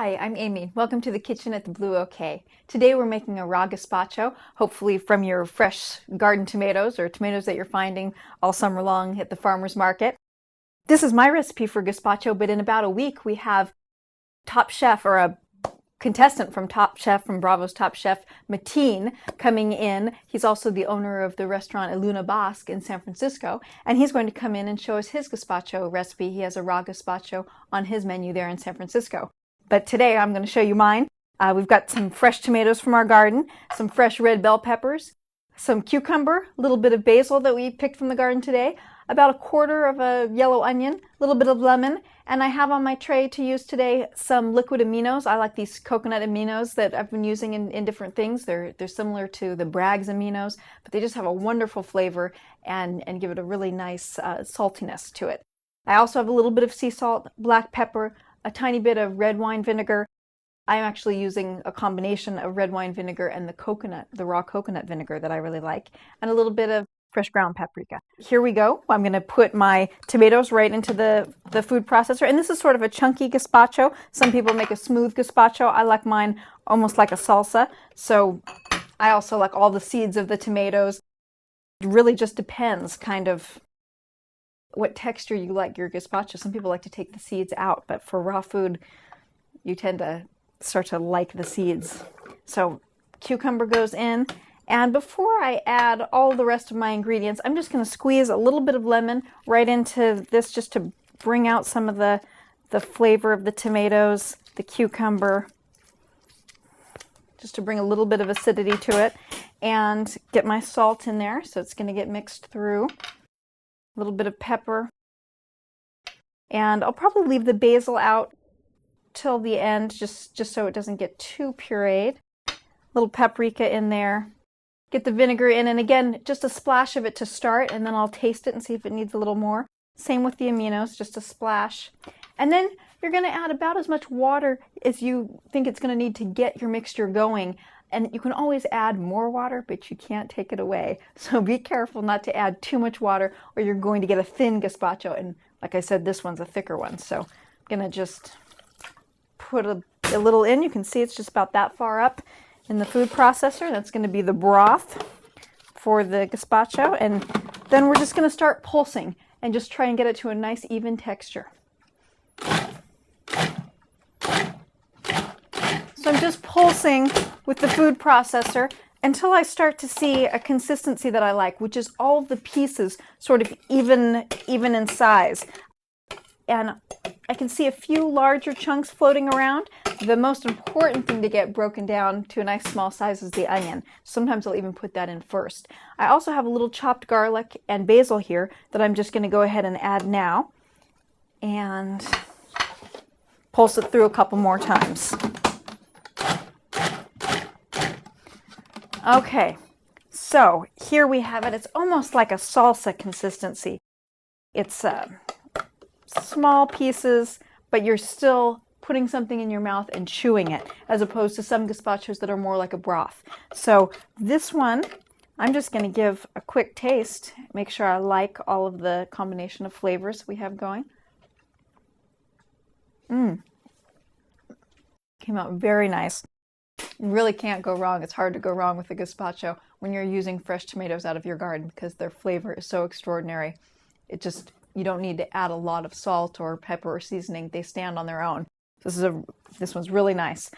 Hi, I'm Amy. Welcome to the kitchen at the Blue OK. Today we're making a raw gazpacho, hopefully from your fresh garden tomatoes or tomatoes that you're finding all summer long at the farmer's market. This is my recipe for gazpacho, but in about a week we have Top Chef, or a contestant from Top Chef, from Bravo's Top Chef, Mateen, coming in. He's also the owner of the restaurant Luna Basque in San Francisco, and he's going to come in and show us his gazpacho recipe. He has a raw gazpacho on his menu there in San Francisco. But today I'm going to show you mine. We've got some fresh tomatoes from our garden, some fresh red bell peppers, some cucumber, a little bit of basil that we picked from the garden today, about a quarter of a yellow onion, a little bit of lemon, and I have on my tray to use today some liquid aminos. I like these coconut aminos that I've been using in different things. They're similar to the Bragg's aminos, but they just have a wonderful flavor and give it a really nice saltiness to it. I also have a little bit of sea salt, black pepper, a tiny bit of red wine vinegar. I'm actually using a combination of red wine vinegar and the raw coconut vinegar that I really like, and a little bit of fresh ground paprika. Here we go. I'm going to put my tomatoes right into the food processor, and this is sort of a chunky gazpacho. Some people make a smooth gazpacho. I like mine almost like a salsa, so I also like all the seeds of the tomatoes. It really just depends kind of what texture you like your gazpacho. Some people like to take the seeds out, but for raw food, you tend to start to like the seeds. So cucumber goes in, and before I add all the rest of my ingredients, I'm just going to squeeze a little bit of lemon right into this just to bring out some of the flavor of the tomatoes, the cucumber, just to bring a little bit of acidity to it, and get my salt in there so it's going to get mixed through. A little bit of pepper, and I'll probably leave the basil out till the end just so it doesn't get too pureed. A little paprika in there. Get the vinegar in, and again, just a splash of it to start, and then I'll taste it and see if it needs a little more. Same with the aminos, just a splash. And then you're going to add about as much water as you think it's going to need to get your mixture going. And you can always add more water, but you can't take it away. So be careful not to add too much water, or you're going to get a thin gazpacho. And like I said, this one's a thicker one. So I'm going to just put a little in. You can see it's just about that far up in the food processor. That's going to be the broth for the gazpacho. And then we're just going to start pulsing and just try and get it to a nice even texture. So I'm just pulsing with the food processor until I start to see a consistency that I like, which is all of the pieces sort of even in size. And I can see a few larger chunks floating around. The most important thing to get broken down to a nice small size is the onion. Sometimes I'll even put that in first. I also have a little chopped garlic and basil here that I'm just going to go ahead and add now. And pulse it through a couple more times. Okay, so here we have it. It's almost like a salsa consistency. It's small pieces, but you're still putting something in your mouth and chewing it, as opposed to some gazpachos that are more like a broth. So this one, I'm just going to give a quick taste, make sure I like all of the combination of flavors we have going. Came out very nice. You really can't go wrong. It's hard to go wrong with a gazpacho when you're using fresh tomatoes out of your garden, because their flavor is so extraordinary. You don't need to add a lot of salt or pepper or seasoning. They stand on their own. This one's really nice.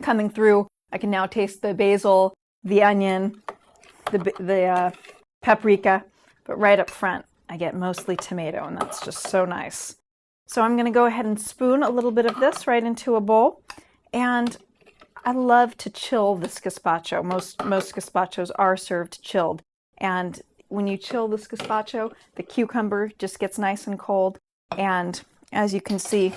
Coming through, I can now taste the basil, the onion, the paprika, but right up front, I get mostly tomato, and that's just so nice. So I'm going to go ahead and spoon a little bit of this right into a bowl, and I love to chill this gazpacho. Most gazpachos are served chilled, and when you chill this gazpacho, the cucumber just gets nice and cold, and as you can see,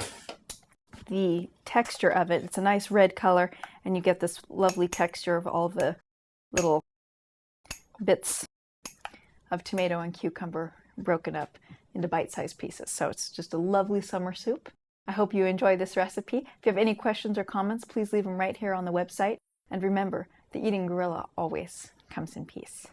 the texture of it, it's a nice red color, and you get this lovely texture of all the little bits of tomato and cucumber broken up into bite-sized pieces. So it's just a lovely summer soup. I hope you enjoy this recipe. If you have any questions or comments, please leave them right here on the website. And remember, the eating gorilla always comes in peace.